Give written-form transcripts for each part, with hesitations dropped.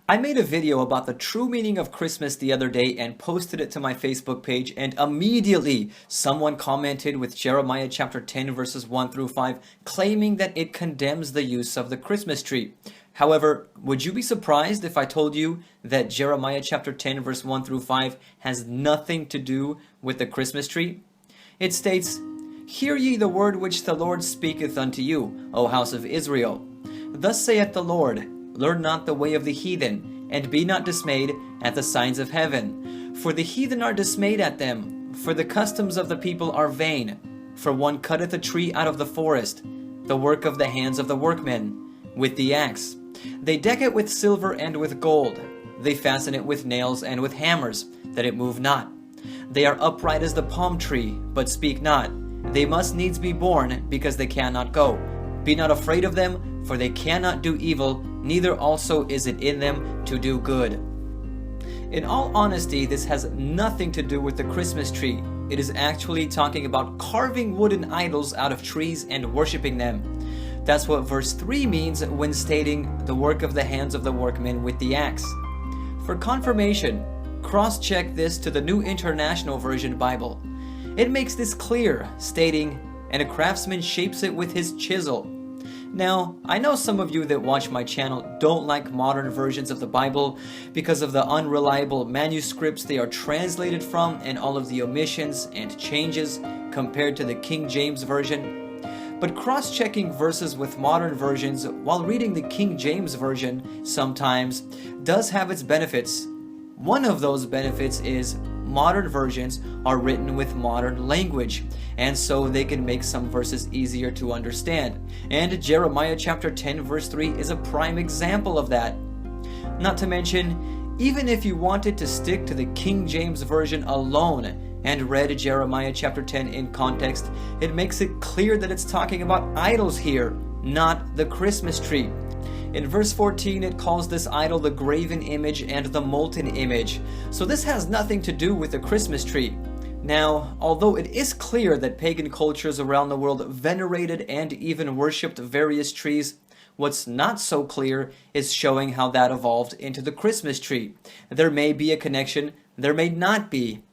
I made a video about the true meaning of Christmas the other day and posted it to my Facebook page, and immediately someone commented with Jeremiah chapter 10 verses 1 through 5 claiming that it condemns the use of the Christmas tree. However, would you be surprised if I told you that Jeremiah chapter 10 verse 1 through 5 has nothing to do with the Christmas tree? It states, "Hear ye the word which the Lord speaketh unto you, O house of Israel. Thus saith the Lord, Learn not the way of the heathen, and be not dismayed at the signs of heaven. For the heathen are dismayed at them, for the customs of the people are vain. For one cutteth a tree out of the forest, the work of the hands of the workmen, with the axe. They deck it with silver and with gold. They fasten it with nails and with hammers, that it move not. They are upright as the palm tree, but speak not. They must needs be born, because they cannot go. Be not afraid of them, for they cannot do evil, neither also is it in them to do good." In all honesty, this has nothing to do with the Christmas tree. It is actually talking about carving wooden idols out of trees and worshiping them. That's what verse 3 means when stating the work of the hands of the workmen with the axe. For confirmation, cross-check this to the New International Version Bible. It makes this clear, stating, "And a craftsman shapes it with his chisel." Now, I know some of you that watch my channel don't like modern versions of the Bible because of the unreliable manuscripts they are translated from and all of the omissions and changes compared to the King James Version. But cross-checking verses with modern versions while reading the King James Version sometimes does have its benefits. One of those benefits is modern versions are written with modern language, and so they can make some verses easier to understand. And Jeremiah chapter 10 verse 3 is a prime example of that. Not to mention, even if you wanted to stick to the King James Version alone and read Jeremiah chapter 10 in context, it makes it clear that it's talking about idols here, not the Christmas tree. In verse 14, it calls this idol the graven image and the molten image. So this has nothing to do with the Christmas tree. Now, although it is clear that pagan cultures around the world venerated and even worshipped various trees, what's not so clear is showing how that evolved into the Christmas tree. There may be a connection, there may not be.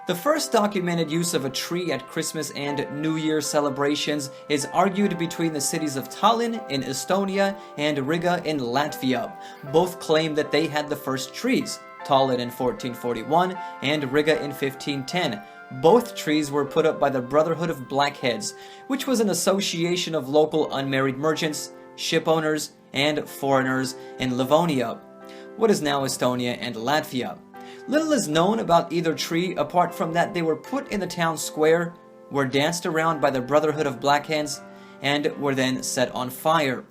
The first documented use of a tree at Christmas and New Year celebrations is argued between the cities of Tallinn in Estonia and Riga in Latvia. Both claim that they had the first trees, Tallinn in 1441 and Riga in 1510. Both trees were put up by the Brotherhood of Blackheads, which was an association of local unmarried merchants, ship owners, and foreigners in Livonia, what is now Estonia and Latvia. Little is known about either tree apart from that they were put in the town square, were danced around by the Brotherhood of Blackheads, and were then set on fire.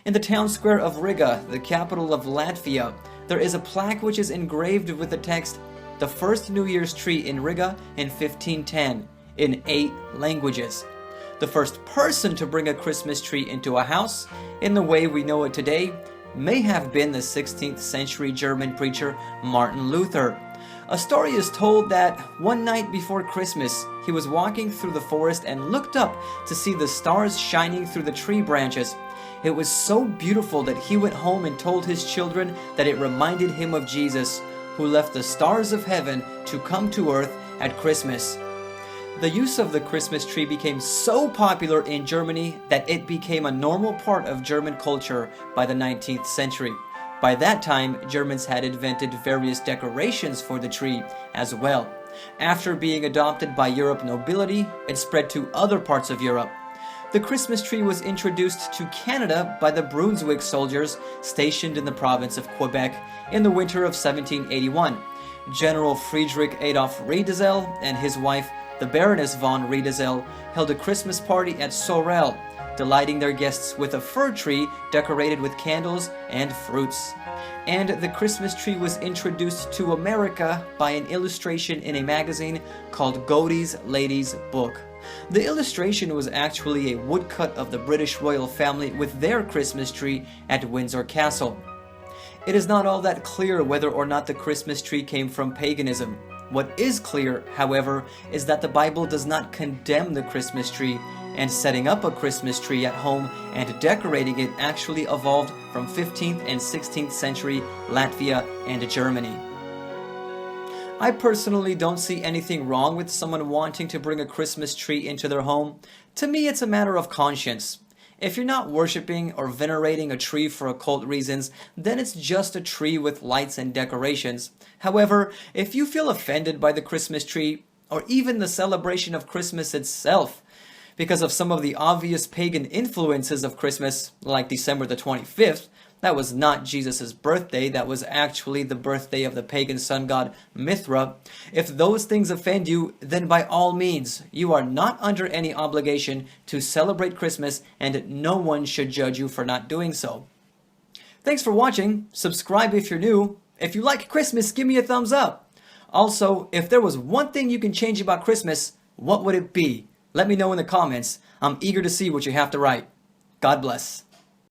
In the town square of Riga, the capital of Latvia, there is a plaque which is engraved with the text, "The first New Year's tree in Riga in 1510," in 8 languages. The first person to bring a Christmas tree into a house, in the way we know it today, may have been the 16th century German preacher Martin Luther. A story is told that one night before Christmas, he was walking through the forest and looked up to see the stars shining through the tree branches. It was so beautiful that he went home and told his children that it reminded him of Jesus, who left the stars of heaven to come to earth at Christmas. The use of the Christmas tree became so popular in Germany that it became a normal part of German culture by the 19th century. By that time, Germans had invented various decorations for the tree as well. After being adopted by Europe nobility, it spread to other parts of Europe. The Christmas tree was introduced to Canada by the Brunswick soldiers stationed in the province of Quebec in the winter of 1781. General Friedrich Adolf Riedesel and his wife, the Baroness von Riedesel, held a Christmas party at Sorel, delighting their guests with a fir tree decorated with candles and fruits. And the Christmas tree was introduced to America by an illustration in a magazine called Godey's Lady's Book. The illustration was actually a woodcut of the British royal family with their Christmas tree at Windsor Castle. It is not all that clear whether or not the Christmas tree came from paganism. What is clear, however, is that the Bible does not condemn the Christmas tree, and setting up a Christmas tree at home and decorating it actually evolved from 15th and 16th century Latvia and Germany. I personally don't see anything wrong with someone wanting to bring a Christmas tree into their home. To me, it's a matter of conscience. If you're not worshipping or venerating a tree for occult reasons, then it's just a tree with lights and decorations. However, if you feel offended by the Christmas tree, or even the celebration of Christmas itself, because of some of the obvious pagan influences of Christmas, like December the 25th, that was not Jesus' birthday, that was actually the birthday of the pagan sun god Mithra. If those things offend you, then by all means, you are not under any obligation to celebrate Christmas, and no one should judge you for not doing so. Thanks for watching. Subscribe if you're new. If you like Christmas, give me a thumbs up. Also, if there was one thing you can change about Christmas, what would it be? Let me know in the comments. I'm eager to see what you have to write. God bless.